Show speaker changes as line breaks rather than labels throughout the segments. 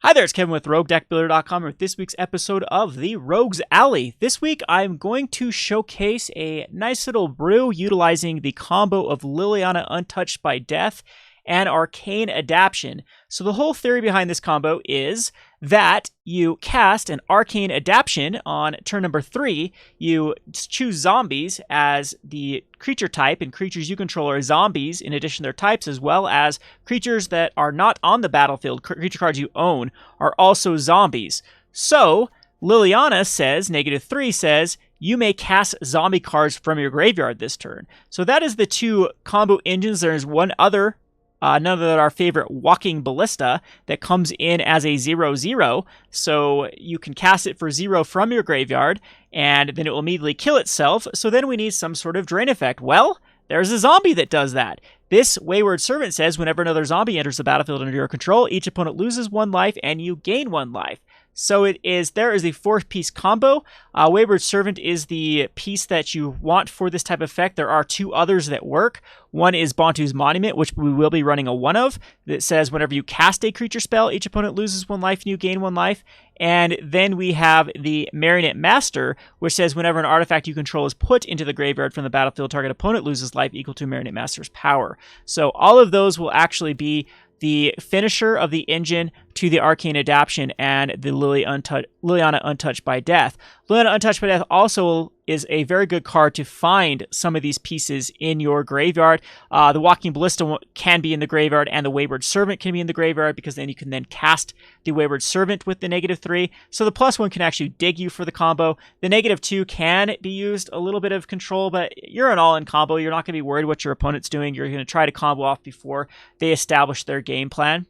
Hi there, it's Kevin with RogueDeckBuilder.com with this week's episode of the Rogues Alley. This week I'm going to showcase a nice little brew utilizing the combo of Liliana Untouched by Death and Arcane Adaptation. So the whole theory behind this combo is that you cast an Arcane Adaptation on turn number 3. You choose zombies as the creature type, and creatures you control are zombies in addition to their types, as well as creatures that are not on the battlefield, creature cards you own, are also zombies. So Liliana says, -3 says, you may cast zombie cards from your graveyard this turn. So that is the two combo engines. There is one other, none other than our favorite Walking Ballista, that comes in as a 0/0, so you can cast it for 0 from your graveyard, and then it will immediately kill itself. So then we need some sort of drain effect. Well, there's a zombie that does that. This Wayward Servant says whenever another zombie enters the battlefield under your control, each opponent loses 1 life and you gain 1 life. So there is a 4-piece combo. Wayward Servant is the piece that you want for this type of effect. There are 2 others that work. One is Bontu's Monument, which we will be running a 1 of, that says whenever you cast a creature spell, each opponent loses 1 life and you gain 1 life. And then we have the Marionette Master, which says whenever an artifact you control is put into the graveyard from the battlefield, target opponent loses life equal to Marionette Master's power. So all of those will actually be the finisher of the engine to the Arcane Adaptation and the Liliana Untouched by Death. Liliana Untouched by Death also is a very good card to find some of these pieces in your graveyard. The Walking Ballista can be in the graveyard, and the Wayward Servant can be in the graveyard, because then you can then cast the Wayward Servant with the -3. So the +1 can actually dig you for the combo. The -2 can be used a little bit of control, but you're an all-in combo. You're not going to be worried what your opponent's doing. You're going to try to combo off before they establish their game plan.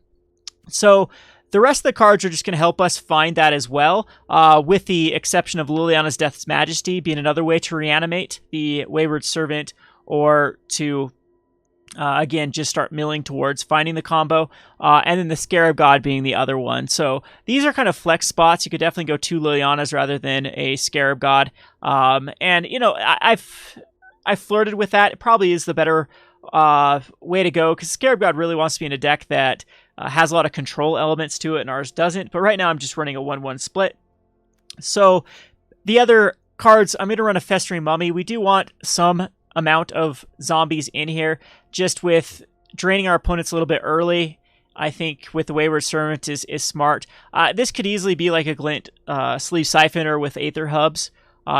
So the rest of the cards are just going to help us find that as well, with the exception of Liliana's Death's Majesty being another way to reanimate the Wayward Servant, or to, again, just start milling towards finding the combo, and then the Scarab God being the other one. So these are kind of flex spots. You could definitely go 2 Lilianas rather than a Scarab God. And, you know, I've flirted with that. It probably is the better way to go, because Scarab God really wants to be in a deck that has a lot of control elements to it, and ours doesn't. But right now I'm just running a 1/1 split. So the other cards, I'm going to run a Festering Mummy. We do want some amount of zombies in here, just with draining our opponents a little bit early. I think with the Wayward Servant is smart. This could easily be like a Glint Sleeve Siphoner with Aether Hubs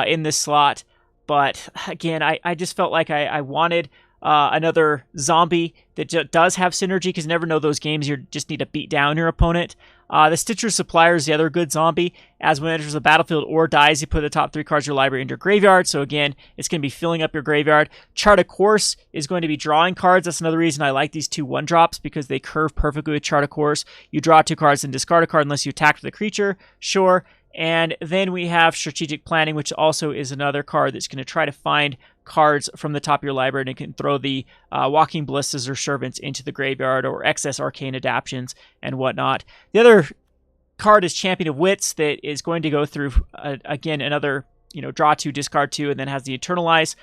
in this slot. But again, I just felt like I wanted another zombie that does have synergy, because you never know those games you just need to beat down your opponent. The Stitcher Supplier is the other good zombie. As when it enters the battlefield or dies, you put the top 3 cards of your library into your graveyard. So again, it's going to be filling up your graveyard. Chart of Course is going to be drawing cards. That's another reason I like these 2 1-drops, because they curve perfectly with Chart of Course. You draw 2 cards and discard a card unless you attack with the creature. Sure. And then we have Strategic Planning, which also is another card that's going to try to find cards from the top of your library, and it can throw the Walking Ballistas or Servants into the graveyard, or excess Arcane Adaptations and whatnot. The other card is Champion of Wits, that is going to go through, again, another, draw 2, discard 2, and then has the Eternalize,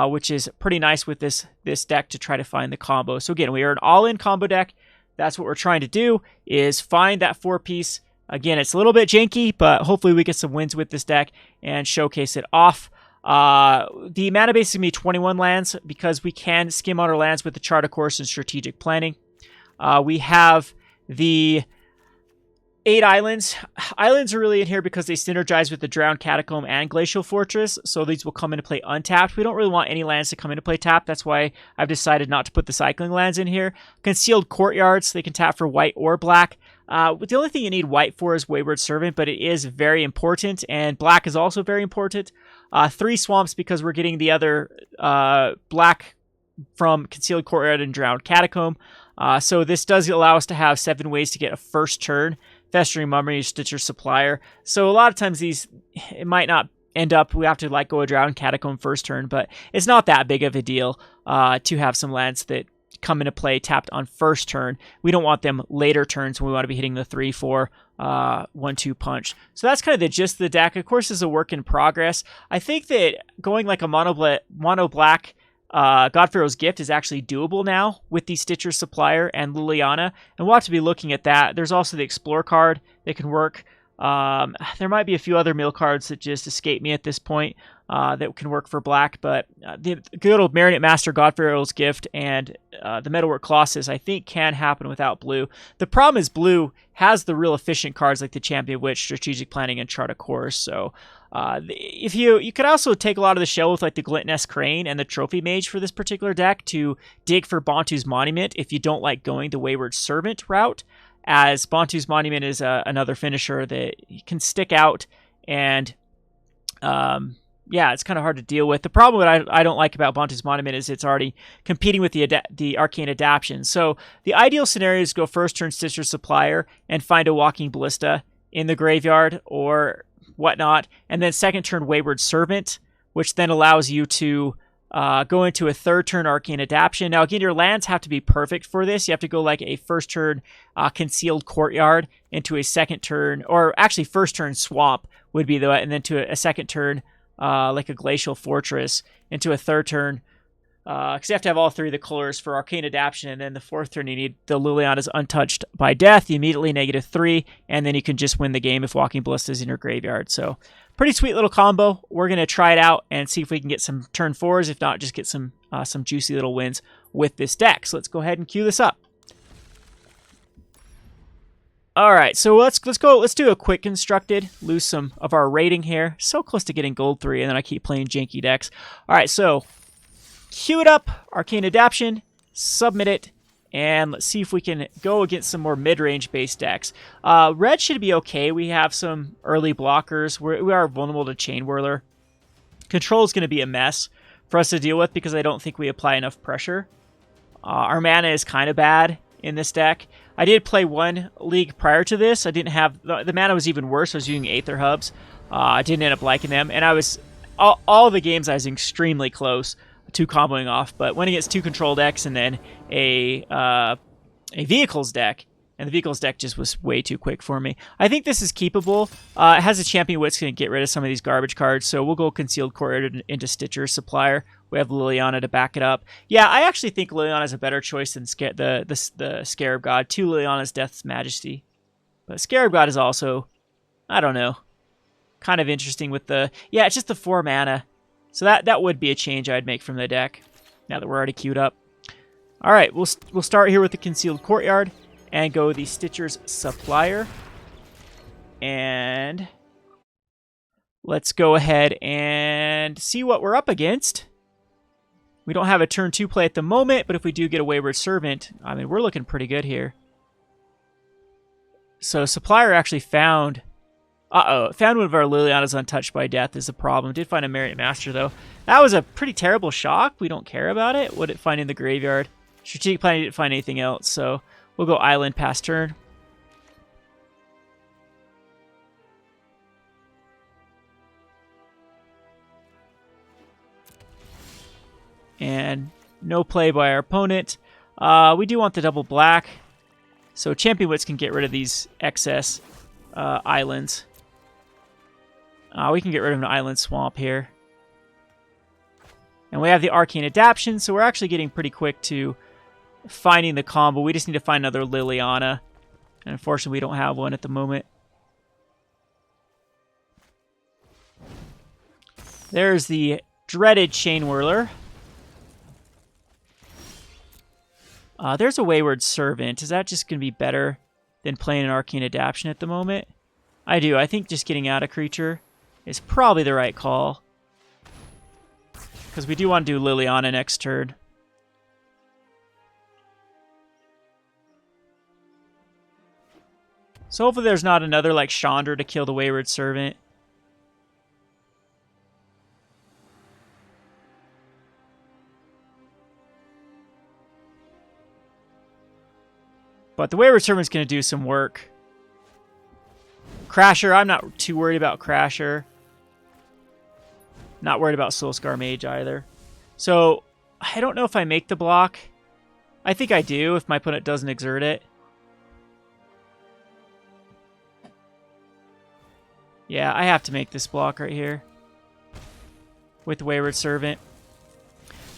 which is pretty nice with this deck to try to find the combo. So again, we are an all-in combo deck. That's what we're trying to do, is find that 4-piece. Again, it's a little bit janky, but hopefully we get some wins with this deck and showcase it off. The mana base is going to be 21 lands, because we can skim out our lands with the Chart of Course and Strategic Planning. We have the 8 islands. Islands are really in here because they synergize with the Drowned Catacomb and Glacial Fortress, so these will come into play untapped. We don't really want any lands to come into play tapped. That's why I've decided not to put the cycling lands in here. Concealed Courtyards, they can tap for white or black. The only thing you need white for is Wayward Servant, but it is very important, and black is also very important. 3 Swamps, because we're getting the other black from Concealed Courtyard and Drowned Catacomb. So this does allow us to have 7 ways to get a first turn. Festering Mummy, Stitcher Supplier. So a lot of times it might not end up, we have to let go of Drowned Catacomb first turn, but it's not that big of a deal to have some lands that come into play tapped on first turn. We don't want them later turns when we want to be hitting the 3-4 1-2 punch. So that's kind of the gist of the deck. Of course, it's a work in progress. I think that going like a mono black God Pharaoh's Gift is actually doable now with the Stitcher Supplier and Liliana, and we'll have to be looking at that. There's also the Explore card that can work. There might be a few other mill cards that just escape me at this point that can work for black, but the good old Marinate Master, God Pharaoh's Gift, and the Metalwork Colossus, I think, can happen without blue. The problem is blue has the real efficient cards like the Champion Witch, Strategic Planning, and Chart a Course, so if you could also take a lot of the shell with like the Glintnest Crane and the Trophy Mage for this particular deck to dig for Bontu's Monument if you don't like going the Wayward Servant route, as Bontu's Monument is another finisher that can stick out, and yeah, it's kind of hard to deal with. The problem that I don't like about Bontu's Monument is it's already competing with the Arcane Adaptation. So the ideal scenario is go first turn Stitcher Supplier and find a Walking Ballista in the graveyard or whatnot, and then second turn Wayward Servant, which then allows you to go into a third turn Arcane Adaptation. Now again, your lands have to be perfect for this. You have to go like a first turn Concealed Courtyard into a second turn, or actually first turn Swamp would be and then to a second turn like a Glacial Fortress, into a third turn, because you have to have all three of the colors for Arcane Adaptation, and then the fourth turn you need the Liliana's Untouched by Death, you immediately -3, and then you can just win the game if Walking Ballista is in your graveyard. So pretty sweet little combo. We're going to try it out and see if we can get some turn 4s, if not just get some juicy little wins with this deck. So let's go ahead and cue this up. All right, so let's do a quick constructed, lose some of our rating here. So close to getting gold 3, and then I keep playing janky decks. All right, so cue it up, Arcane Adaptation, submit it, and let's see if we can go against some more mid-range based decks. Red should be okay. We have some early blockers. We are vulnerable to Chain Whirler. Control is going to be a mess for us to deal with because I don't think we apply enough pressure. Our mana is kind of bad in this deck. I did play one league prior to this. I didn't have... The mana was even worse. I was using Aether Hubs. I didn't end up liking them. And I was... All the games I was extremely close to comboing off, but when against two control decks and then a vehicles deck, and the vehicles deck just was way too quick for me. I think this is keepable. It has a Champion Wit's going to get rid of some of these garbage cards, so we'll go Concealed Courtyard into Stitcher Supplier. We have Liliana to back it up. Yeah, I actually think Liliana is a better choice than the Scarab God. 2 Liliana's Death's Majesty. But Scarab God is also, I don't know, kind of interesting with the... Yeah, it's just the 4 mana. So that would be a change I'd make from the deck, now that we're already queued up. All right, we'll start here with the Concealed Courtyard and go the Stitcher's Supplier. And let's go ahead and see what we're up against. We don't have a turn 2 play at the moment, but if we do get a Wayward Servant, I mean, we're looking pretty good here. So Supplier actually found... found one of our Liliana's Untouched by Death is a problem. Did find a Marinate Master, though. That was a pretty terrible shock. We don't care about it. What did it find in the graveyard? Strategic Planning didn't find anything else, so we'll go Island past turn. And no play by our opponent. We do want the double black, so Champion Wits can get rid of these excess islands. We can get rid of an Island Swamp here. And we have the Arcane Adaptation, so we're actually getting pretty quick to finding the combo. We just need to find another Liliana. And unfortunately, we don't have one at the moment. There's the dreaded Chain Whirler. There's a Wayward Servant. Is that just going to be better than playing an Arcane Adaptation at the moment? I do. I think just getting out a creature is probably the right call, because we do want to do Liliana next turn. So hopefully there's not another like Chandra to kill the Wayward Servant. But the Wayward Servant's going to do some work. Crasher, I'm not too worried about Crasher. Not worried about Soulscar Mage either. So, I don't know if I make the block. I think I do if my opponent doesn't exert it. Yeah, I have to make this block right here with the Wayward Servant.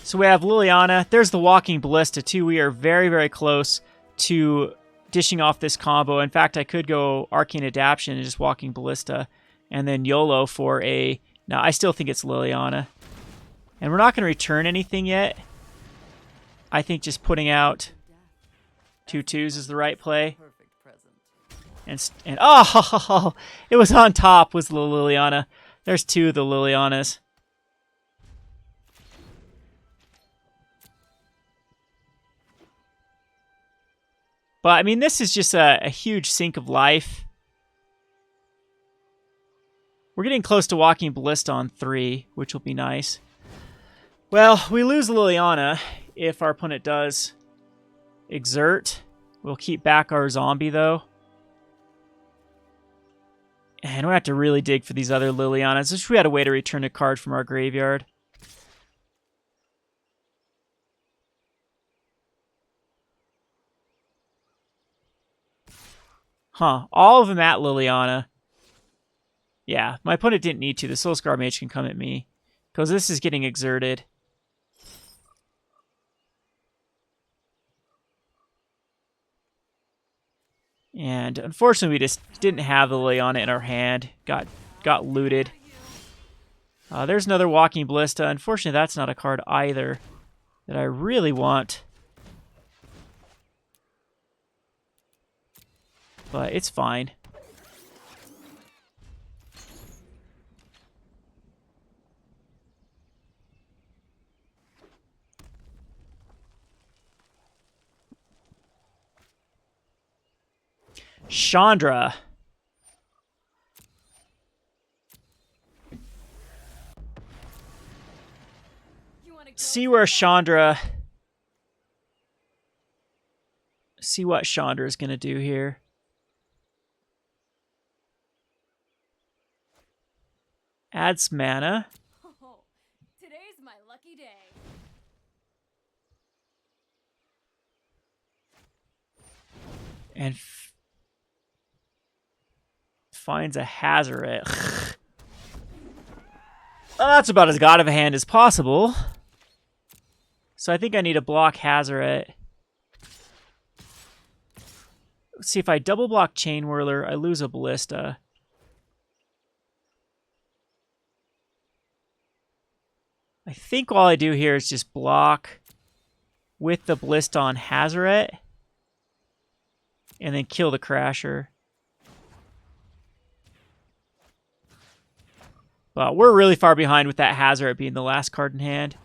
So we have Liliana. There's the Walking Ballista, too. We are very, very close to dishing off this combo. In fact, I could go Arcane Adaptation and just Walking Ballista, and then YOLO for a... No, I still think it's Liliana. And we're not going to return anything yet. I think just putting out 2/2s is the right play. And oh, it was on top, was the Liliana. There's 2 of the Lilianas. But, I mean, this is just a huge sink of life. We're getting close to Walking Ballista on 3, which will be nice. Well, we lose Liliana if our opponent does exert. We'll keep back our zombie, though. And we have to really dig for these other Lilianas. Wish we had a way to return a card from our graveyard. Huh. All of them at Liliana. Yeah, my opponent didn't need to. The Soul Scar Mage can come at me. Because this is getting exerted. And unfortunately, we just didn't have the Liliana in our hand. Got looted. There's another Walking Ballista. Unfortunately, that's not a card either that I really want. But it's fine. Chandra. See where Chandra... See what Chandra is going to do here. Adds mana.
Oh, today's my lucky day.
And finds a Hazoret. Well, that's about as god of a hand as possible. So I think I need to block Hazoret. Let's see, if I double block Chain Whirler, I lose a Ballista. I think all I do here is just block with the Ballista on Hazoret and then kill the Crasher. But we're really far behind with that Hazoret being the last card in hand.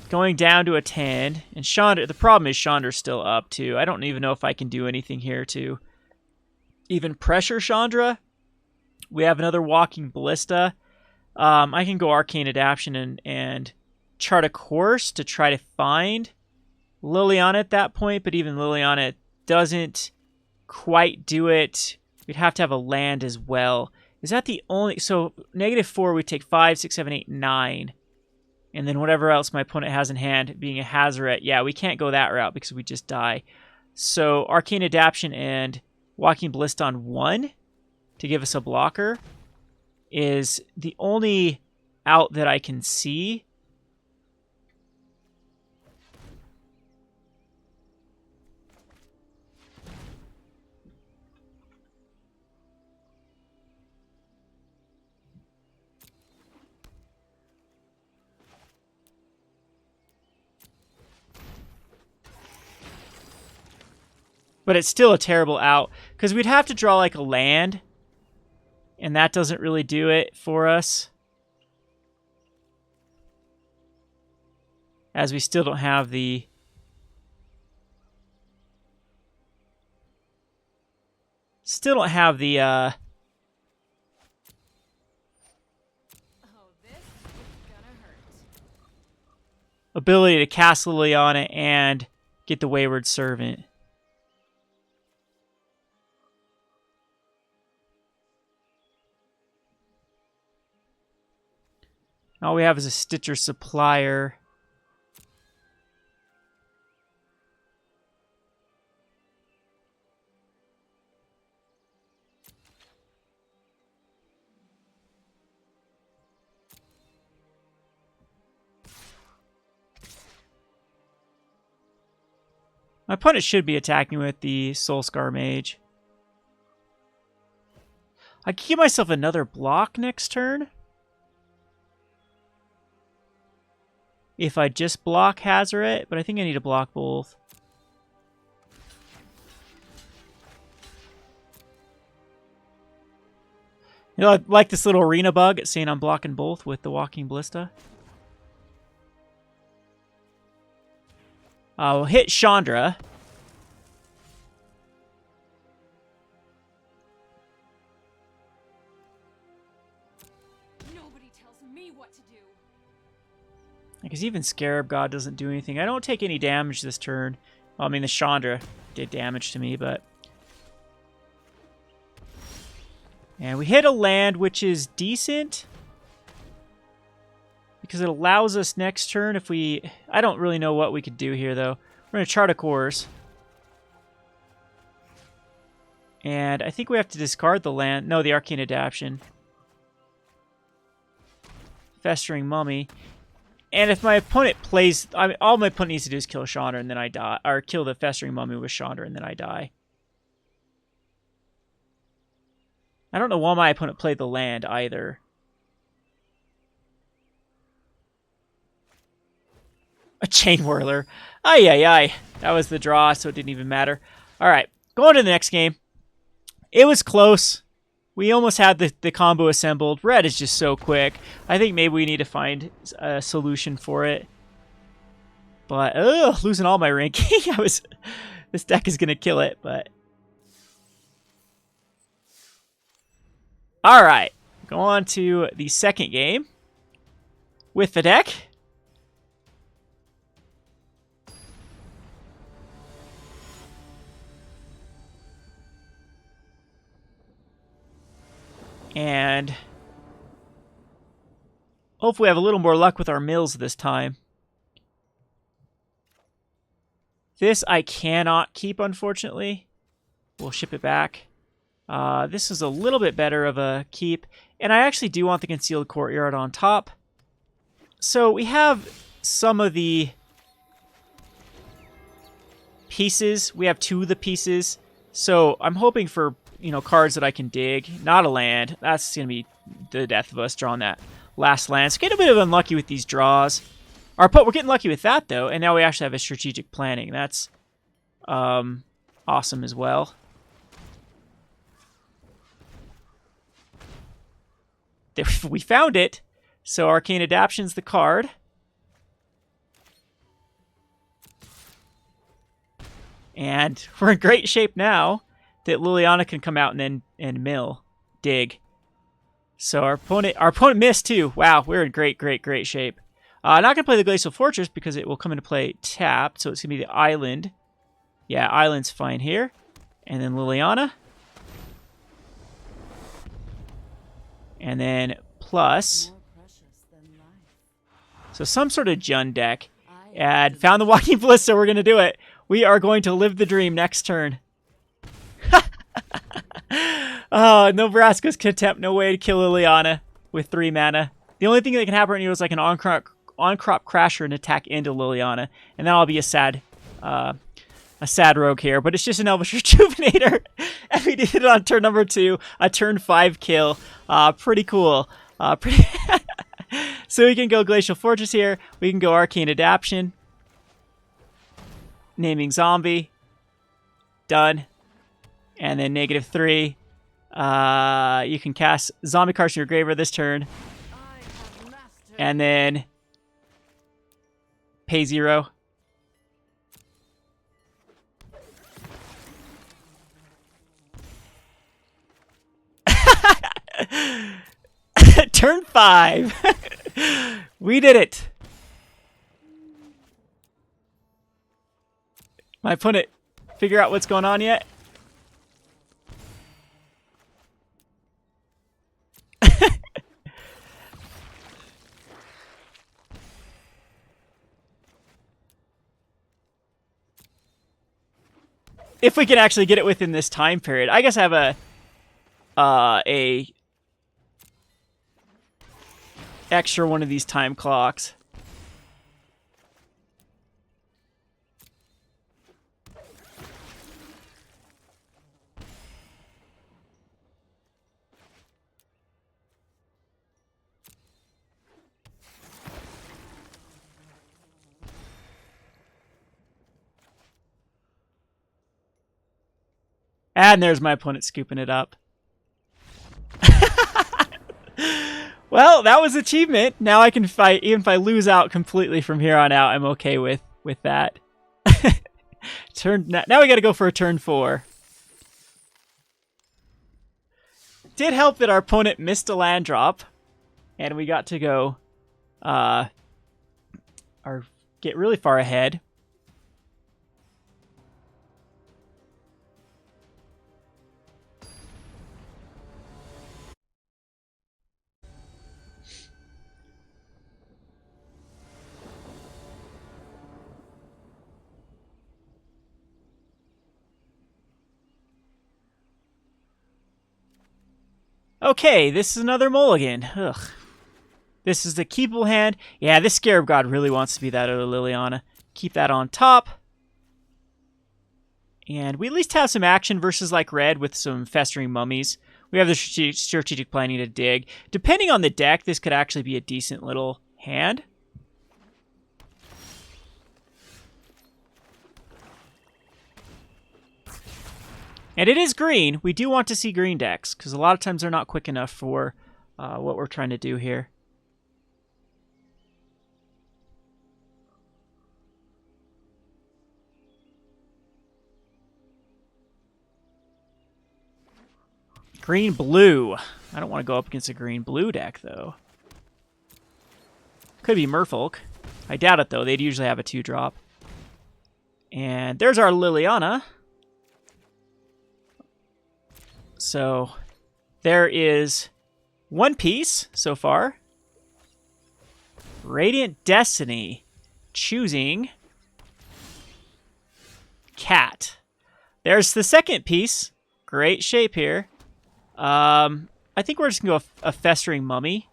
Going down to a 10. And Chandra, the problem is Chandra's still up too. I don't even know if I can do anything here to even pressure Chandra. We have another Walking Ballista. I can go Arcane Adaptation and chart a course to try to find Liliana at that point, but even Liliana doesn't quite do it. We'd have to have a land as well. Is that the only... So, -4, we take 5, 6, 7, 8, 9. And then whatever else my opponent has in hand, being a Hazoret. Yeah, we can't go that route because we just die. So, Arcane Adaptation and Walking Ballista on 1 to give us a blocker is the only out that I can see. But it's still a terrible out, because we'd have to draw like a land, and that doesn't really do it for us. As we still don't have the... Still don't have the,
Oh, this is gonna hurt.
ability to cast Liliana and get the Wayward Servant. All we have is a Stitcher Supplier. My opponent should be attacking with the Soulscar Mage. I can give myself another block next turn. If I just block Hazoret, but I think I need to block both. You know, I like this little arena bug saying I'm blocking both with the Walking Ballista. We'll hit Chandra.
Nobody tells me what to do.
Because even Scarab God doesn't do anything. I don't take any damage this turn. Well, I mean, the Chandra did damage to me, but... And we hit a land, which is decent. Because it allows us next turn if we... I don't really know what we could do here, though. We're going to Chart a Course. And I think we have to discard the land. No, the Arcane Adaptation. Festering Mummy. And if my opponent plays... I mean, all my opponent needs to do is kill Chandra and then I die. Or kill the Festering Mummy with Chandra and then I die. I don't know why my opponent played the land either. A Chain Whirler. Ay, ay, ay. That was the draw, so it didn't even matter. All right, going to the next game. It was close. We almost had the combo assembled. Red is just so quick. I think maybe we need to find a solution for it. But, losing all my ranking. This deck is going to kill it, but... All right, go on to the second game with the deck. And hopefully we have a little more luck with our mills this time. This I cannot keep, unfortunately. We'll ship it back. This is a little bit better of a keep. And I actually do want the Concealed Courtyard on top. So we have some of the pieces. We have two of the pieces. So I'm hoping for, you know, cards that I can dig. Not a land. That's going to be the death of us drawing that last land. So getting a bit of unlucky with these draws. We're getting lucky with that, though. And now we actually have a strategic planning. That's awesome as well. We found it. So Arcane Adaptation's the card. And we're in great shape now that Liliana can come out and mill, dig. So our opponent missed too. Wow, we're in great shape. Not gonna play the Glacial Fortress because it will come into play tapped. So it's gonna be the island. Yeah, island's fine here. And then Liliana. And then plus. So some sort of Jund deck. And found the Walking Ballista, so we're going to do it. We are going to live the dream next turn. Oh, Nebraska's Contempt. No way to kill Liliana with 3 mana. The only thing that can happen here is like an on-crop Crasher and attack into Liliana. And then I'll be a sad rogue here. But it's just an Elvish Rejuvenator. And we did it on turn number 2. A turn 5 kill. Pretty cool. So we can go Glacial Fortress here. We can go Arcane Adaptation. Naming Zombie. Done. And then -3. You can cast Zombie cards from your graveyard this turn. And then pay 0. Turn 5. We did it. My opponent figure out what's going on yet? If we can actually get it within this time period. I guess I have a extra one of these time clocks. And there's my opponent scooping it up. Well, that was achievement. Now I can fight. Even if I lose out completely from here on out, I'm okay with that. Now we got to go for a turn 4. Did help that our opponent missed a land drop, and we got to go or get really far ahead. Okay, this is another mulligan. Ugh. This is the keepable hand. Yeah, this Scarab God really wants to be that other Liliana. Keep that on top. And we at least have some action versus like red with some Festering Mummies. We have the strategic planning to dig. Depending on the deck, this could actually be a decent little hand. And it is green. We do want to see green decks, because a lot of times they're not quick enough for what we're trying to do here. Green-blue. I don't want to go up against a green-blue deck, though. Could be Merfolk. I doubt it, though. They'd usually have a 2-drop. And there's our Liliana. So there is one piece so far. Radiant Destiny. Choosing Cat. There's the second piece. Great shape here. I think we're just going to go a Festering Mummy,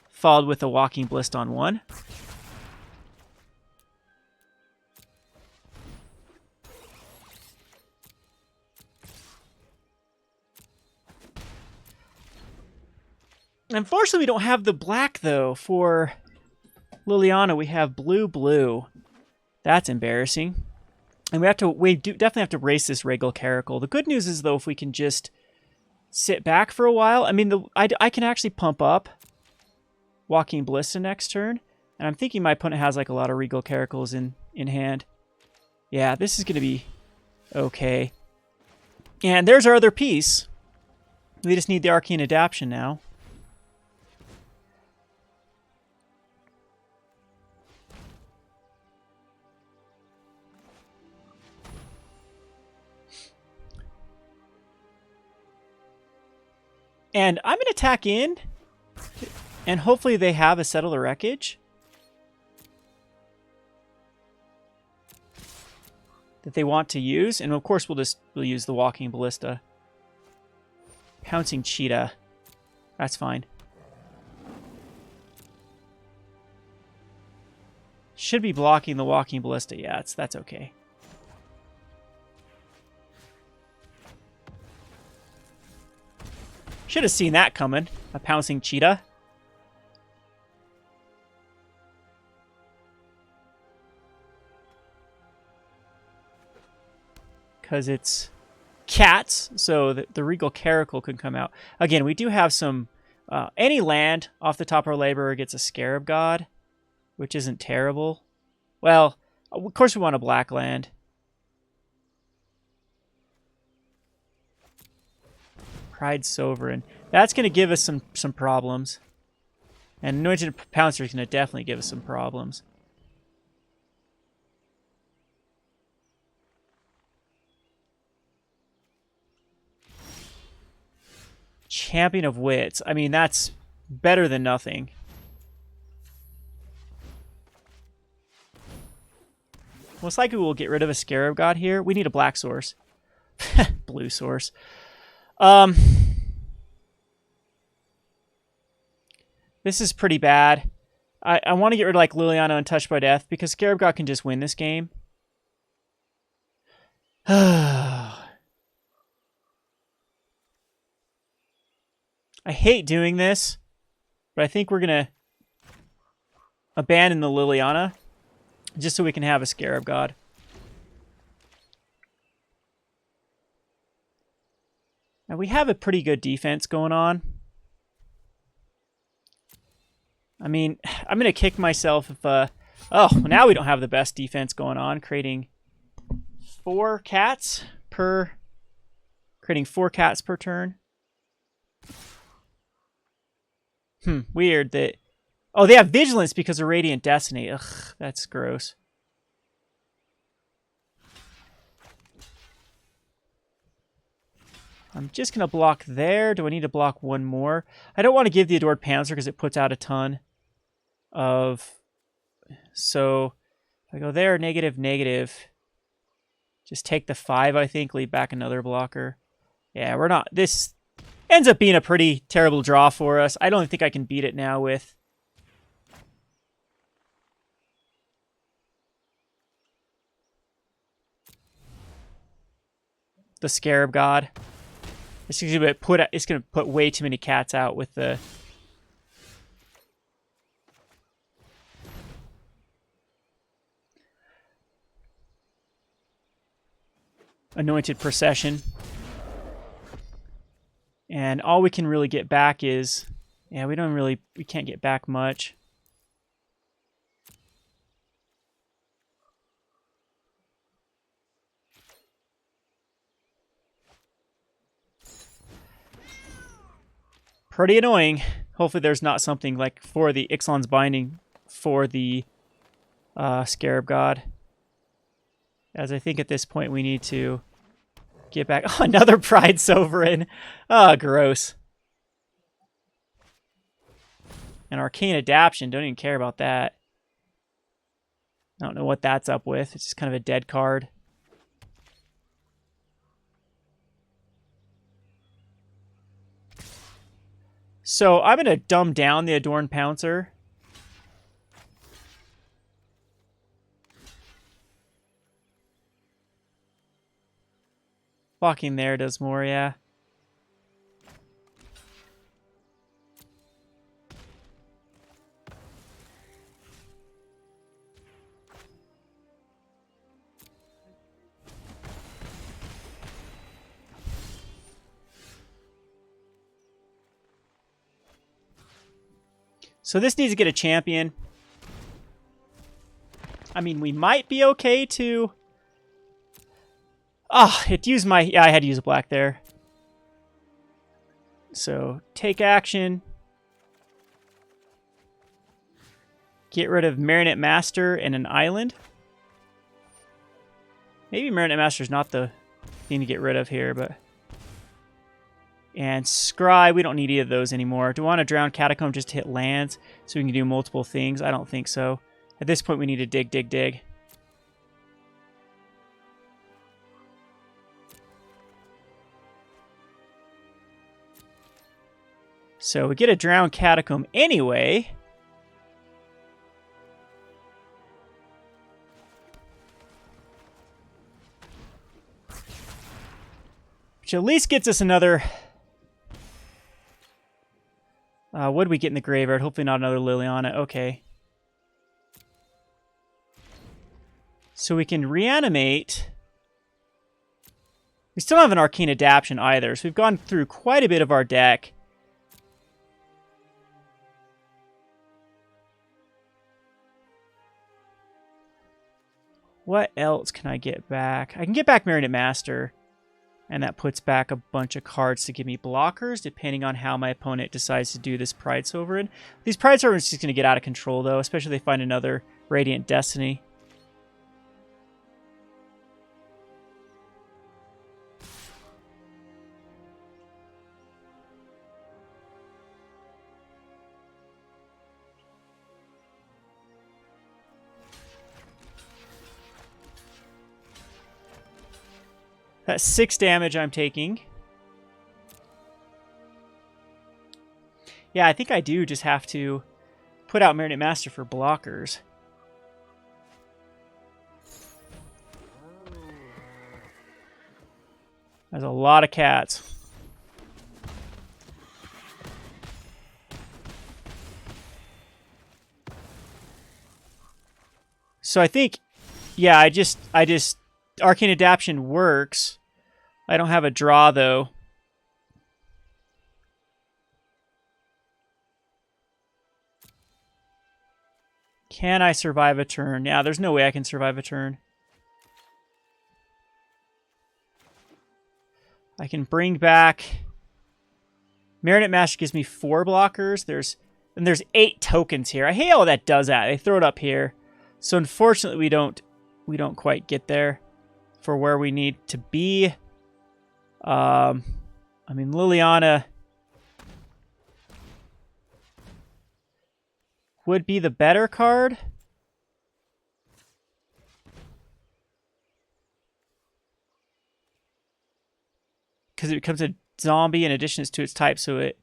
followed with a Walking Ballista on 1. Unfortunately, we don't have the black, though, for Liliana. We have blue. That's embarrassing. And we definitely have to race this Regal Caracal. The good news is, though, if we can just sit back for a while. I mean, I can actually pump up Walking Ballista next turn. And I'm thinking my opponent has like a lot of Regal Caracals in hand. Yeah, this is going to be okay. And there's our other piece. We just need the Arcane Adaptation now. And I'm going to attack in, and hopefully they have a Settle the Wreckage that they want to use. And of course, we'll use the Walking Ballista. Pouncing Cheetah. That's fine. Should be blocking the Walking Ballista. Yeah, that's okay. Should have seen that coming. A Pouncing Cheetah. Because it's cats, so the Regal Caracal can come out. Again, we do have some... any land off the top of our library gets a Scarab God, which isn't terrible. Well, of course we want a black land. Pride Sovereign. That's going to give us some problems. And Anointed Pouncer is going to definitely give us some problems. Champion of Wits. I mean, that's better than nothing. Most likely we'll get rid of a Scarab God here. We need a black source. Blue source. This is pretty bad. I want to get rid of like Liliana Untouched by Death because Scarab God can just win this game. I hate doing this, but I think we're going to abandon the Liliana just so we can have a Scarab God. Now we have a pretty good defense going on. I mean, I'm going to kick myself if... oh, now we don't have the best defense going on, creating 4 cats per turn. Weird that... Oh, they have Vigilance because of Radiant Destiny. Ugh, that's gross. I'm just going to block there. Do I need to block one more? I don't want to give the Adored Panzer because it puts out a ton of... So, if I go there, negative, negative. Just take the 5, I think. Leave back another blocker. Yeah, we're not... This ends up being a pretty terrible draw for us. I don't think I can beat it now with... the Scarab God. It's going to put way too many cats out with the... Anointed Procession. And all we can really get back is... Yeah, we can't get back much. Pretty annoying. Hopefully there's not something like for the Ixalan's Binding for the Scarab God. As I think at this point we need to get back... Oh, another Pride Sovereign. Oh, gross. And Arcane Adaptation. Don't even care about that. I don't know what that's up with. It's just kind of a dead card. So I'm going to dumb down the Adorned Pouncer. Walking there does more, yeah. So this needs to get a champion. I mean, we might be okay to... Ah, it used my... Yeah, I had to use a black there. So, take action. Get rid of Marionette Master and an island. Maybe Marionette Master is not the thing to get rid of here, but... And Scry, we don't need either of those anymore. Do I want to drown Catacomb just to hit lands so we can do multiple things? I don't think so. At this point, we need to dig, dig, dig. So we get a drown Catacomb anyway. Which at least gets us another... what did we get in the graveyard? Hopefully not another Liliana. Okay. So we can reanimate. We still don't have an Arcane Adaptation either, so we've gone through quite a bit of our deck. What else can I get back? I can get back Marionette Master. And that puts back a bunch of cards to give me blockers, depending on how my opponent decides to do this Pride Sovereign. These Pride Sovereigns are just going to get out of control, though, especially if they find another Radiant Destiny. That's 6 damage I'm taking. Yeah, I think I do just have to put out Marionette Master for blockers. There's a lot of cats. So I think, yeah, I just Arcane Adaptation works. I don't have a draw, though. Can I survive a turn? Yeah, there's no way I can survive a turn. I can bring back... Marionette Master gives me 4 blockers. There's 8 tokens here. I hate how that does that. They throw it up here. So unfortunately we don't quite get there for where we need to be. I mean, Liliana would be the better card. Because it becomes a zombie in addition to its type, so it...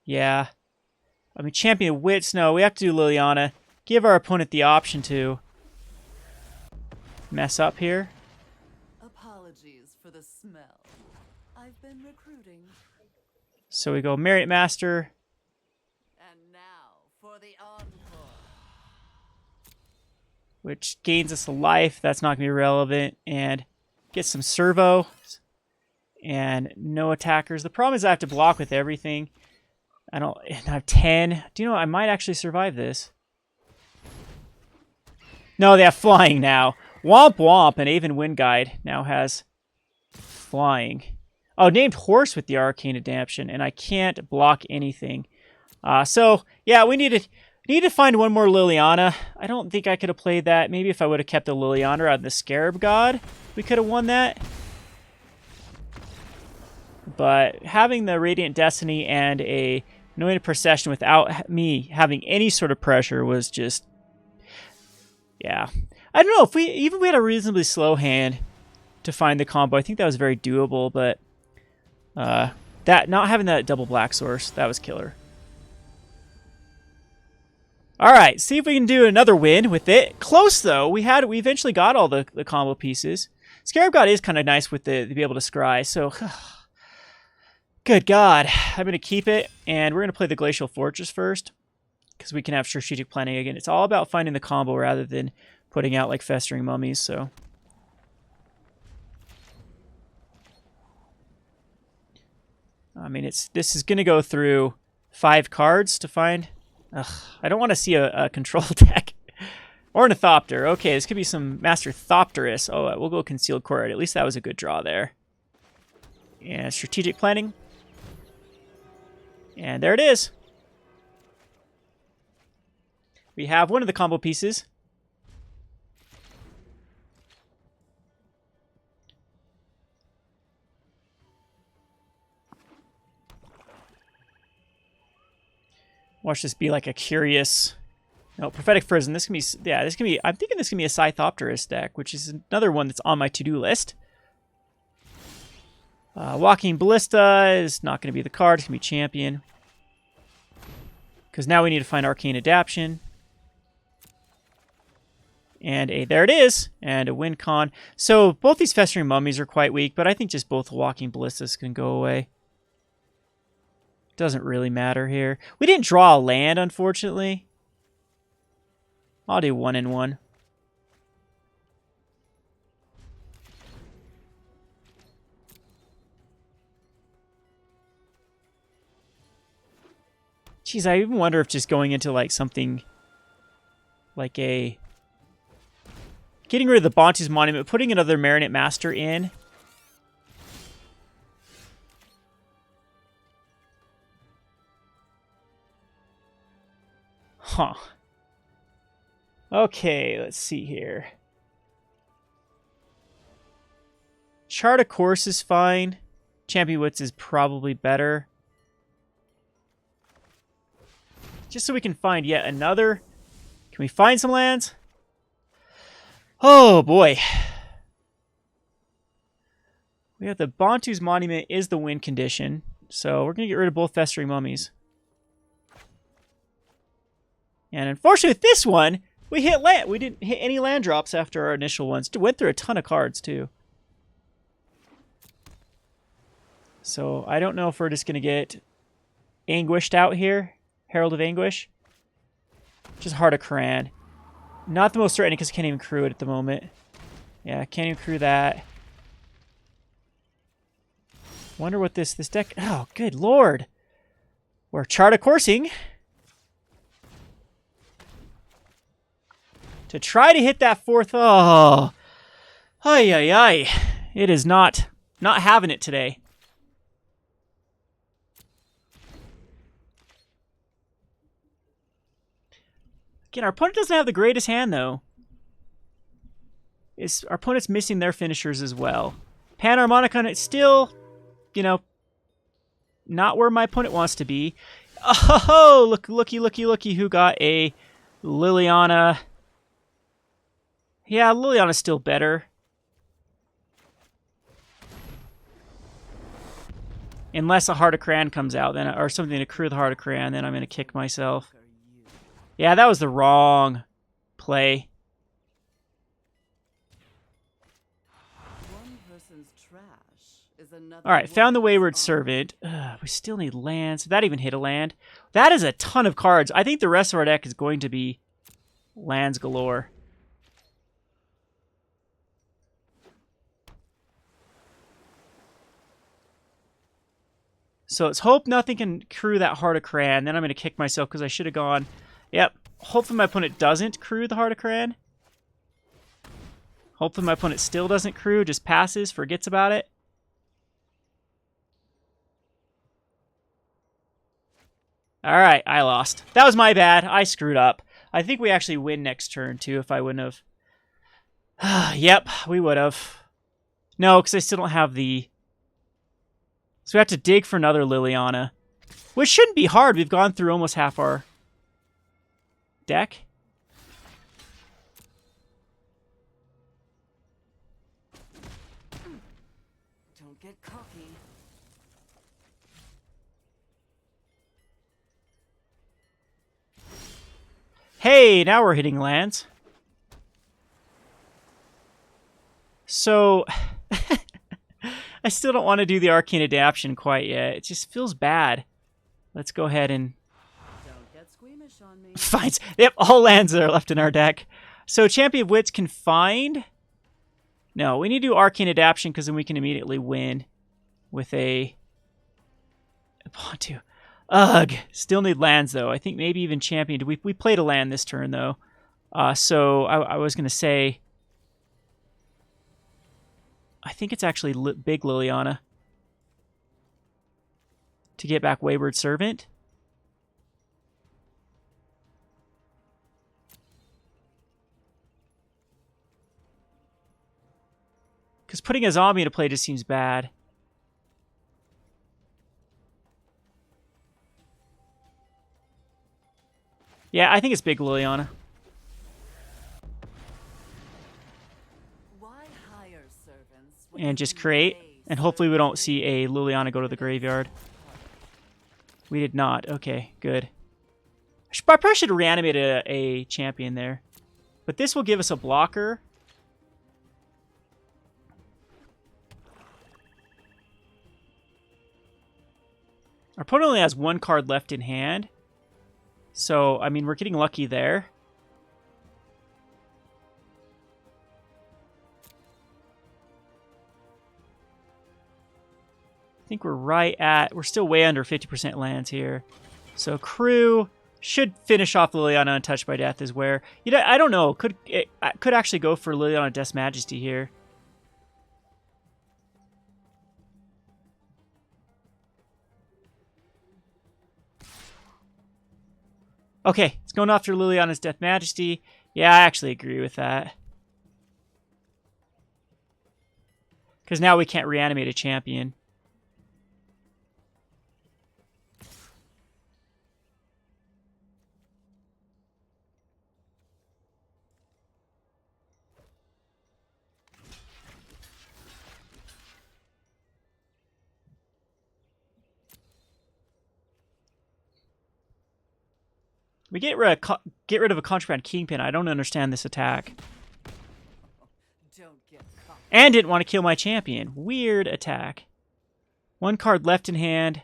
Yeah. I mean, Champion of Wits, no, we have to do Liliana. Give our opponent the option to mess up here.
Apologies for the smell. I've been recruiting.
So we go Marionette Master.
And now for the encore.
Which gains us a life. That's not going to be relevant. And get some servo. And no attackers. The problem is I have to block with everything. I have 10. Do you know what? I might actually survive this. No, they have flying now. Womp Womp and Aven Wind Guide now has flying. Oh, named Horse with the Arcane Adaptation, and I can't block anything. So, yeah, we need to find one more Liliana. I don't think I could have played that. Maybe if I would have kept the Liliana out of the Scarab God, we could have won that. But having the Radiant Destiny and a Anointed Procession without me having any sort of pressure was just... Yeah. I don't know, if we had a reasonably slow hand to find the combo, I think that was very doable, but not having that double black source, that was killer. Alright, see if we can do another win with it. Close though, we eventually got all the combo pieces. Scarab God is kind of nice with to be able to scry, so good God. I'm going to keep it, and we're going to play the Glacial Fortress first, because we can have strategic planning again. It's all about finding the combo rather than putting out like Festering Mummies, so... I mean, this is going to go through 5 cards to find... Ugh, I don't want to see a control deck. Ornithopter. Okay, this could be some Master Thopterus. Oh, we'll go Concealed Courtyard. At least that was a good draw there. And strategic planning. And there it is. We have one of the combo pieces. Watch this be like a curious... No, Prophetic Prison. This can be... Yeah, this can be... I'm thinking this can be a Scythopterus deck, which is another one that's on my to-do list. Walking Ballista is not going to be the card. It's going to be Champion. Because now we need to find Arcane Adaptation. And there it is. And a Win Con. So both these Festering Mummies are quite weak, but I think just both Walking Ballistas can go away. Doesn't really matter here. We didn't draw a land, unfortunately. I'll do 1 and 1. Jeez, I even wonder if just going into like something like a... Getting rid of the Bontu's Monument, putting another Marionette Master in. Huh. Okay, let's see here. Chart of Course is fine. Champion Wits is probably better. Just so we can find yet another. Can we find some lands? Oh, boy. We have the Bontu's Monument is the win condition. So we're going to get rid of both Festering Mummies. And unfortunately with this one, we hit land. We didn't hit any land drops after our initial ones. Went through a ton of cards, too. So I don't know if we're just going to get Anguished out here. Herald of Anguish. Just Heart of Karan. Not the most threatening because I can't even crew it at the moment. Yeah, can't even crew that. Wonder what this deck... Oh, good lord. We're Chart of Coursing. to try to hit that fourth. Oh, ay, ay, ay. It is not having it today. Again, our opponent doesn't have the greatest hand, though. Our opponent's missing their finishers as well. Panharmonicon, it's still, you know, not where my opponent wants to be. Oh, looky who got a Liliana. Yeah, Liliana's still better. Unless a Heart of Cran comes out, then, or something to crew the Heart of Cran, then I'm going to kick myself. Yeah, that was the wrong play.
One person's trash is another.
All right, found the
woman's
Wayward
honor.
Servant. We still need lands. That even hit a land. That is a ton of cards. I think the rest of our deck is going to be lands galore. So let's hope nothing can crew that Heart of Cran. Then I'm going to kick myself because I should have gone. Yep. Hopefully my opponent doesn't crew the Heart of Cran. Hopefully my opponent still doesn't crew, just passes, forgets about it. All right, I lost. That was my bad. I screwed up. I think we actually win next turn, too, if I wouldn't have. Yep, we would have. No, because I still don't have the... So we have to dig for another Liliana. Which shouldn't be hard. We've gone through almost half our deck.
Don't get cocky.
Hey, now we're hitting lands. So... I still don't want to do the Arcane Adaptation quite yet. It just feels bad. Let's go ahead and...
Don't get squeamish on me.
Fine. Yep, all lands that are left in our deck. So Champion of Wits can find... No, we need to do Arcane Adaptation because then we can immediately win with a Bontu. Ugh. Still need lands, though. I think maybe even Champion... We played a land this turn, though. So I was going to say... I think it's actually big Liliana to get back Wayward Servant. Because putting a zombie into play just seems bad. Yeah, I think it's big Liliana. And just create, and hopefully we don't see a Liliana go to the graveyard. We did not. Okay, good. I probably should have reanimated a champion there. But this will give us a blocker. Our opponent only has one card left in hand. So, I mean, we're getting lucky there. I think we're right at... We're still way under 50% lands here. So crew should finish off Liliana Untouched by Death is where... You know, I don't know. Could actually go for Liliana Death's Majesty here. Okay, it's going after Liliana's Death Majesty. Yeah, I actually agree with that. Because now we can't reanimate a champion. We get rid of a Contraband Kingpin. I don't understand this attack.
Don't get cocky.
And didn't want to kill my champion. Weird attack. One card left in hand.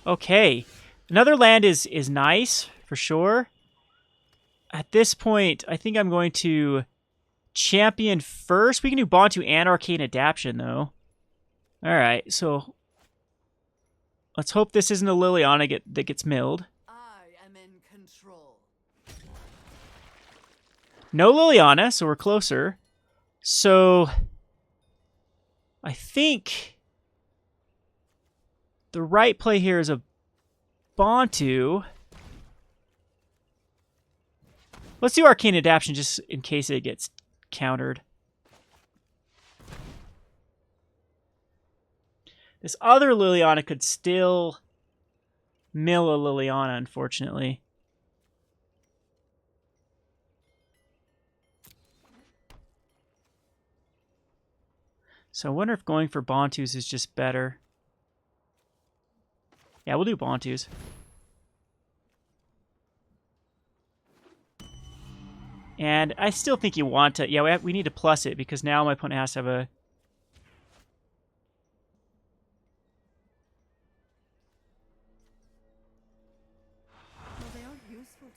Okay. Another land is nice, for sure. At this point, I think I'm going to champion first. We can do Bontu and Arcane Adaptation, though. Alright, so... Let's hope this isn't a Liliana that gets milled. No Liliana, so we're closer. So I think the right play here is a Bontu. Let's do Arcane Adaptation just in case it gets countered. This other Liliana could still mill a Liliana, unfortunately. So I wonder if going for Bontus is just better. Yeah, we'll do Bontus. And I still think you want to... Yeah, we need to plus it because now my opponent has to have a...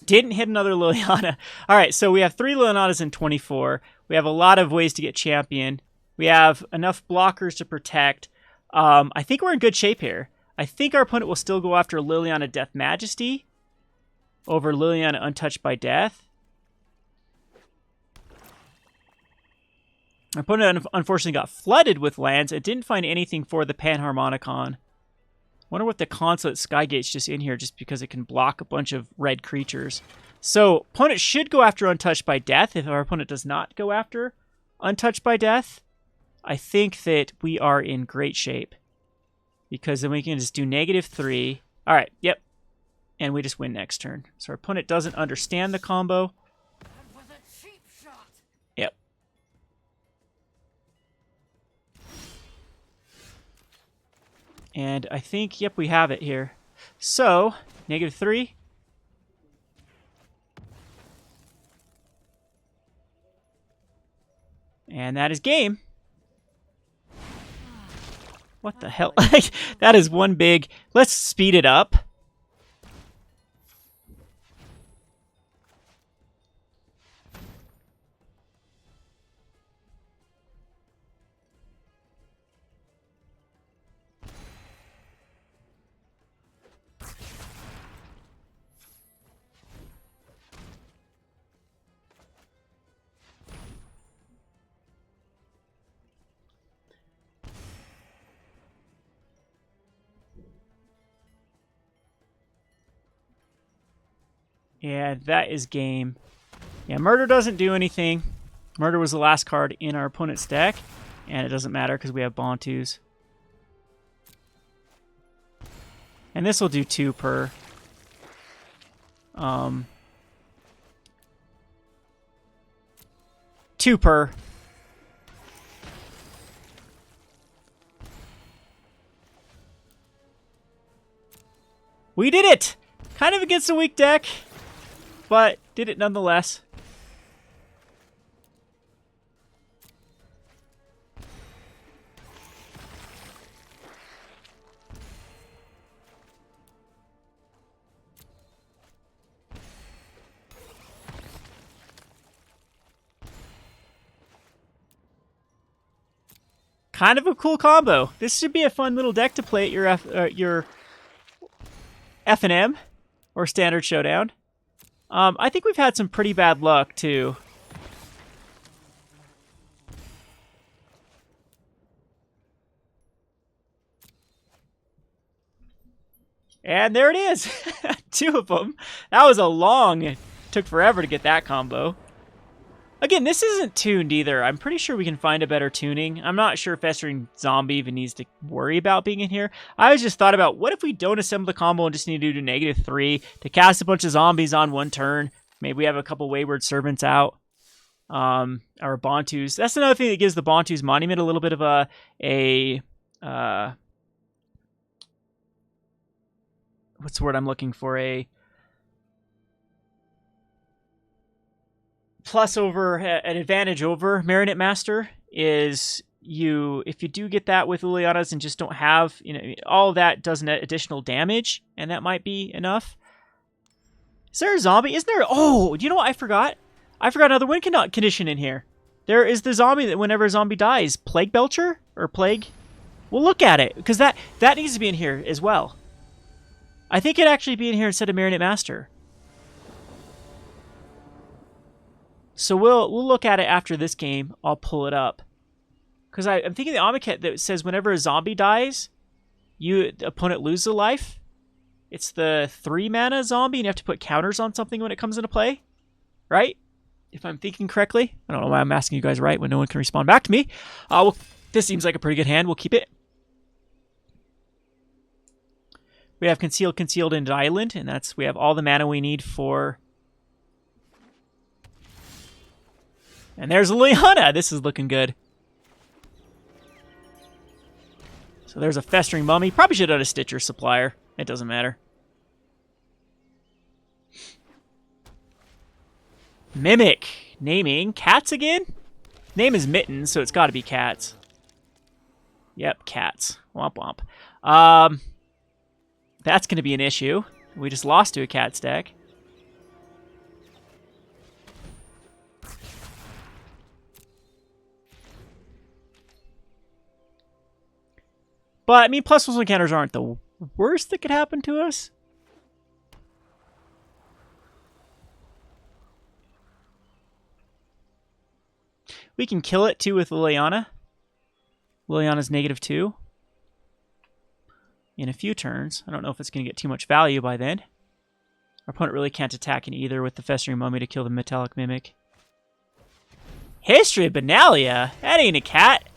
Didn't hit another Liliana. All right, so we have 3 Lilianas in 24. We have a lot of ways to get champion. We have enough blockers to protect. I think we're in good shape here. I think our opponent will still go after Liliana Death Majesty over Liliana Untouched by Death. Our opponent unfortunately got flooded with lands. It didn't find anything for the Panharmonicon. Wonder what the Consulate Skygate's just in here just because it can block a bunch of red creatures. So, opponent should go after Untouched by Death. If our opponent does not go after Untouched by Death, I think that we are in great shape. Because then we can just do -3. All right, yep. And we just win next turn. So our opponent doesn't understand the combo.
That was a cheap shot.
Yep. And I think, yep, we have it here. So, -3. And that is game. What the hell? That is one big... Let's speed it up. Yeah, that is game. Yeah, Murder doesn't do anything. Murder was the last card in our opponent's deck, and it doesn't matter because we have Bontus. And this will do 2 per. 2 per. We did it! Kind of against a weak deck, but did it nonetheless. Kind of a cool combo. This should be a fun little deck to play at your F&M or Standard Showdown. I think we've had some pretty bad luck too. And there it is. 2 of them. That was a long... It took forever to get that combo. Again, this isn't tuned either. I'm pretty sure we can find a better tuning. I'm not sure if Festering Zombie even needs to worry about being in here. I just thought about, what if we don't assemble the combo and just need to do -3 to cast a bunch of zombies on one turn? Maybe we have a couple Wayward Servants out. Or Bontus. That's another thing that gives the Bontu's Monument a little bit of what's the word I'm looking for? A plus over, an advantage over Marionette Master is if you do get that with Lilianas and just don't have, all of that does net additional damage, and that might be enough. Is there a zombie? Isn't there? Oh, you know what I forgot? I forgot another win condition in here. There is the zombie that whenever a zombie dies, Plague Belcher or Plague. We'll look at it because that needs to be in here as well. I think it'd actually be in here instead of Marionette Master. So we'll look at it after this game. I'll pull it up. Because I'm thinking the Omniket that says whenever a zombie dies, the opponent loses a life. It's the 3 mana zombie, and you have to put counters on something when it comes into play. Right? If I'm thinking correctly. I don't know why I'm asking you guys right when no one can respond back to me. This seems like a pretty good hand. We'll keep it. We have Concealed in Island, and we have all the mana we need for... And there's Liliana. This is looking good. So there's a Festering Mummy. Probably should have done a Stitcher Supplier. It doesn't matter. Mimic. Naming. Cats again? Name is Mittens, so it's got to be cats. Yep, cats. Womp womp. That's going to be an issue. We just lost to a cat stack. But, I mean, +1 encounters aren't the worst that could happen to us. We can kill it, too, with Liliana. Liliana's -2. In a few turns. I don't know if it's going to get too much value by then. Our opponent really can't attack in either with the Festering Mummy to kill the Metallic Mimic. History of Benalia? That ain't a cat.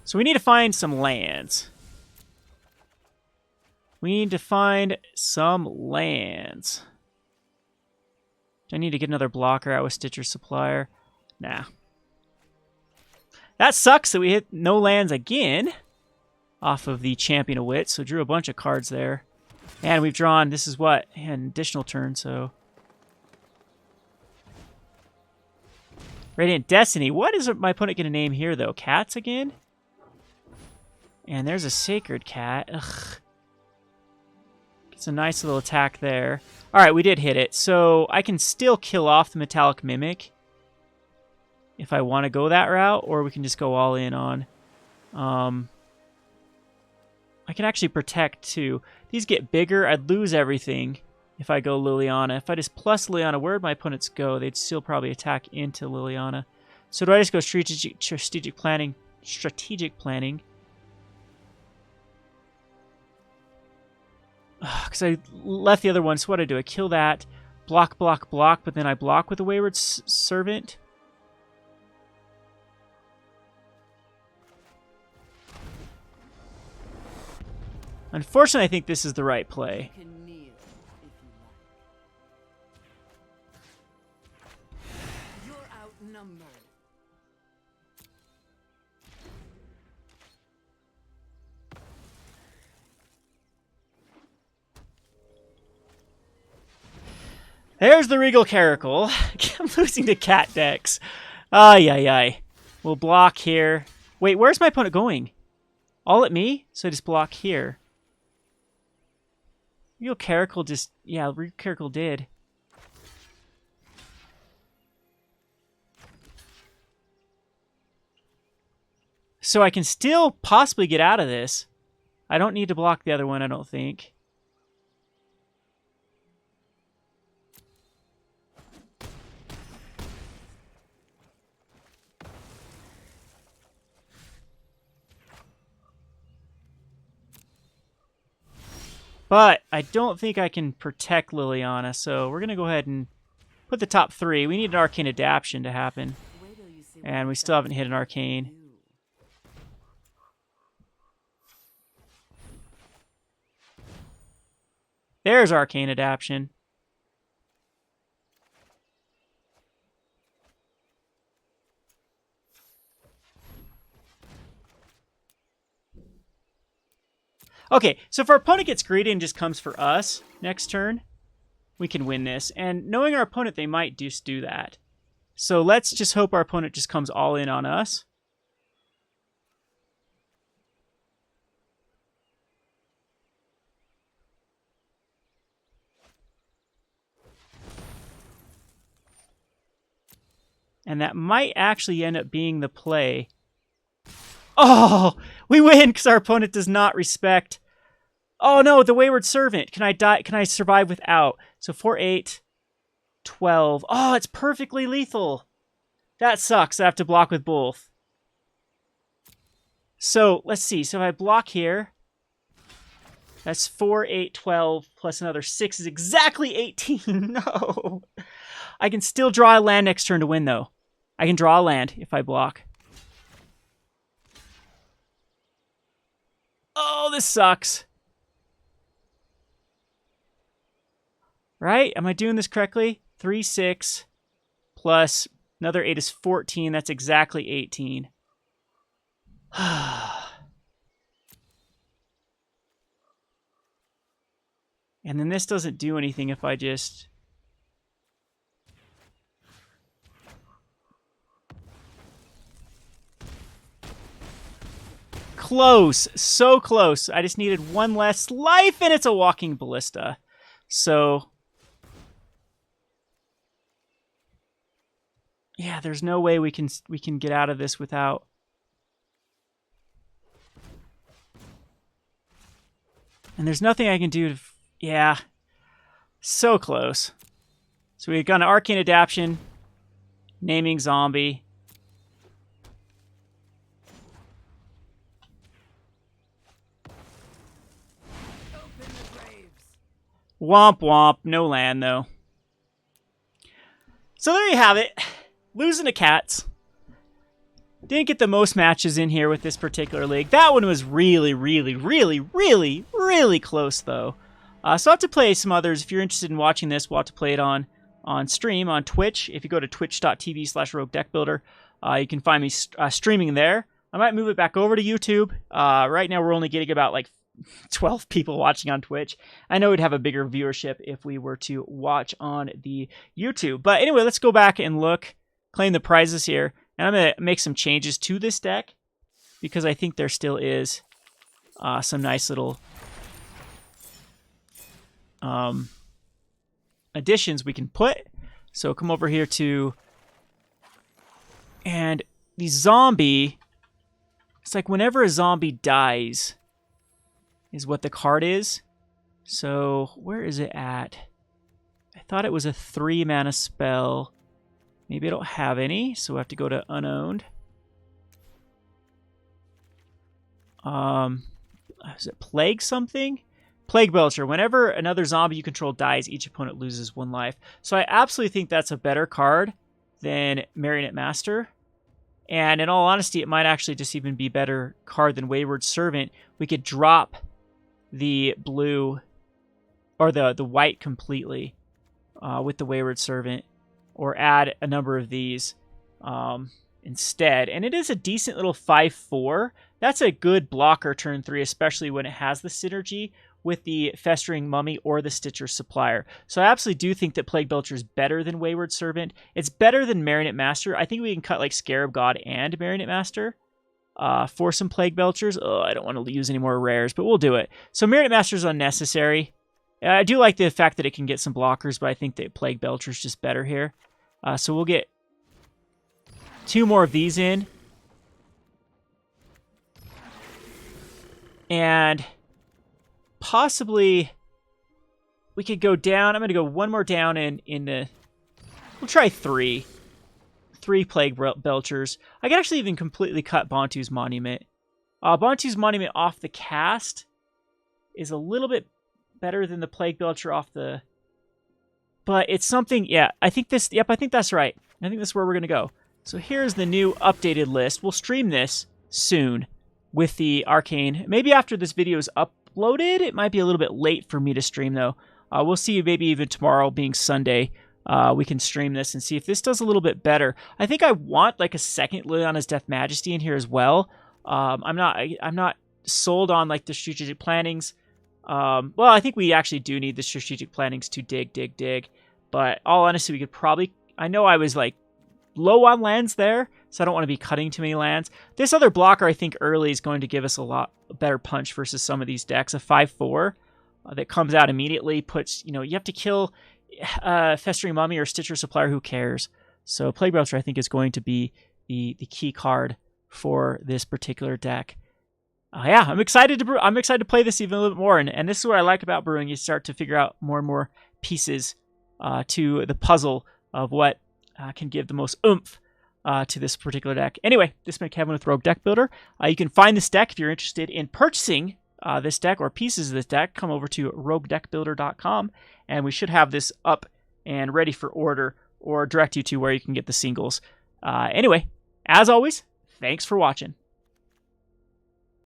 So we need to find some lands. We need to find some lands. Do I need to get another blocker out with Stitcher Supplier? Nah. That sucks that we hit no lands again off of the Champion of Wit, so drew a bunch of cards there. And we've drawn, this is what? An additional turn, so... Radiant Destiny. What is my opponent going to name here, though? Cats again? And there's a Sacred Cat. Ugh. It's a nice little attack there. Alright, we did hit it. So I can still kill off the Metallic Mimic if I want to go that route, or we can just go all in on... I can actually protect too. These get bigger. I'd lose everything if I go Liliana. If I just plus Liliana, where'd my opponents go? They'd still probably attack into Liliana. So do I just go strategic planning? Strategic planning. Because I left the other one, so what do I do? I kill that, block, but then I block with the Wayward Servant. Unfortunately, I think this is the right play.
You can kneel if you like. You're outnumbered.
There's the Regal Caracal. I'm losing to cat decks. Ay. We'll block here. Wait, where's my opponent going? All at me? So I just block here. Regal Caracal just... Yeah, Regal Caracal did. So I can still possibly get out of this. I don't need to block the other one, I don't think. But I don't think I can protect Liliana, so we're going to go ahead and put the top 3. We need an Arcane Adaptation to happen. And we still haven't hit an Arcane. There's Arcane Adaptation. Okay, so if our opponent gets greedy and just comes for us next turn, we can win this. And knowing our opponent, they might just do that. So let's just hope our opponent just comes all in on us. And that might actually end up being the play. Oh, we win because our opponent does not respect Oh no, the Wayward Servant. Can I die? Can I survive without? So 4, 8, 12. Oh, it's perfectly lethal. That sucks. I have to block with both. So let's see. So if I block here, that's 4, 8, 12 plus another 6 is exactly 18. No. I can still draw a land next turn to win, though. I can draw a land if I block. Oh, this sucks. Right? Am I doing this correctly? 3, 6 plus another 8 is 14. That's exactly 18. And then this doesn't do anything if I just... Close. So close. I just needed one less life, and it's a walking ballista. So... yeah, there's no way we can get out of this without... and there's nothing I can do to... yeah. So close. So we've got an Arcane Adaptation, naming zombie.
Open the graves.
Womp womp. No land, though. So there you have it. Losing to cats. Didn't get the most matches in here with this particular league. That one was really, really, really, really, really close, though. So I'll have to play some others. If you're interested in watching this, we'll have to play it on stream, on Twitch. If you go to twitch.tv/roguedeckbuilder, you can find me streaming there. I might move it back over to YouTube. Right now, we're only getting about, like, 12 people watching on Twitch. I know we'd have a bigger viewership if we were to watch on the YouTube. But anyway, let's go back and look, claim the prizes here. And I'm going to make some changes to this deck because I think there still is some nice little additions we can put. So come over here to... and the zombie... it's like whenever a zombie dies is what the card is. So where is it at? I thought it was a 3-mana spell. Maybe I don't have any, so I have to go to unowned. Is it Plague something? Plague Belcher. Whenever another zombie you control dies, each opponent loses 1 life. So I absolutely think that's a better card than Marionette Master. And in all honesty, it might actually just even be a better card than Wayward Servant. We could drop the blue, or the white completely with the Wayward Servant. Or add a number of these instead. And it is a decent little 5/4. That's a good blocker turn 3, especially when it has the synergy with the Festering Mummy or the Stitcher Supplier. So I absolutely do think that Plague Belcher is better than Wayward Servant. It's better than Marionette Master. I think we can cut like Scarab God and Marionette Master for some Plague Belchers. Oh, I don't want to use any more rares, but we'll do it. So Marionette Master is unnecessary. I do like the fact that it can get some blockers, but I think that Plague Belcher is just better here. So we'll get 2 more of these in. And possibly we could go down. I'm going to go 1 more down in the... we'll try 3. 3 Plague Belchers. I could actually even completely cut Bontu's Monument. Bontu's Monument off the cast is a little bit better than the Plague Belcher off the... but it's something, yeah, I think this, yep, I think that's right. I think that's where we're going to go. So here's the new updated list. We'll stream this soon with the Arcane. Maybe after this video is uploaded. It might be a little bit late for me to stream, though. We'll see, maybe even tomorrow being Sunday, we can stream this and see if this does a little bit better. I think I want like a second Liliana's Death Majesty in here as well. I'm not sold on like the strategic plannings. Well, I think we actually do need the strategic plannings to dig. But all honesty, we could probably... I know I was like low on lands there, so I don't want to be cutting too many lands. This other blocker, I think early is going to give us a lot better punch versus some of these decks. A 5/4 that comes out immediately puts, you have to kill Festering Mummy or Stitcher Supplier, who cares? So Plague Belcher, I think, is going to be the key card for this particular deck. Yeah, I'm excited to brew. I'm excited to play this even a little bit more, and this is what I like about brewing. You start to figure out more and more pieces to the puzzle of what can give the most oomph to this particular deck. Anyway, this has been Kevin with Rogue Deck Builder. You can find this deck if you're interested in purchasing this deck or pieces of this deck. Come over to roguedeckbuilder.com, and we should have this up and ready for order, or direct you to where you can get the singles. Anyway, as always, thanks for watching.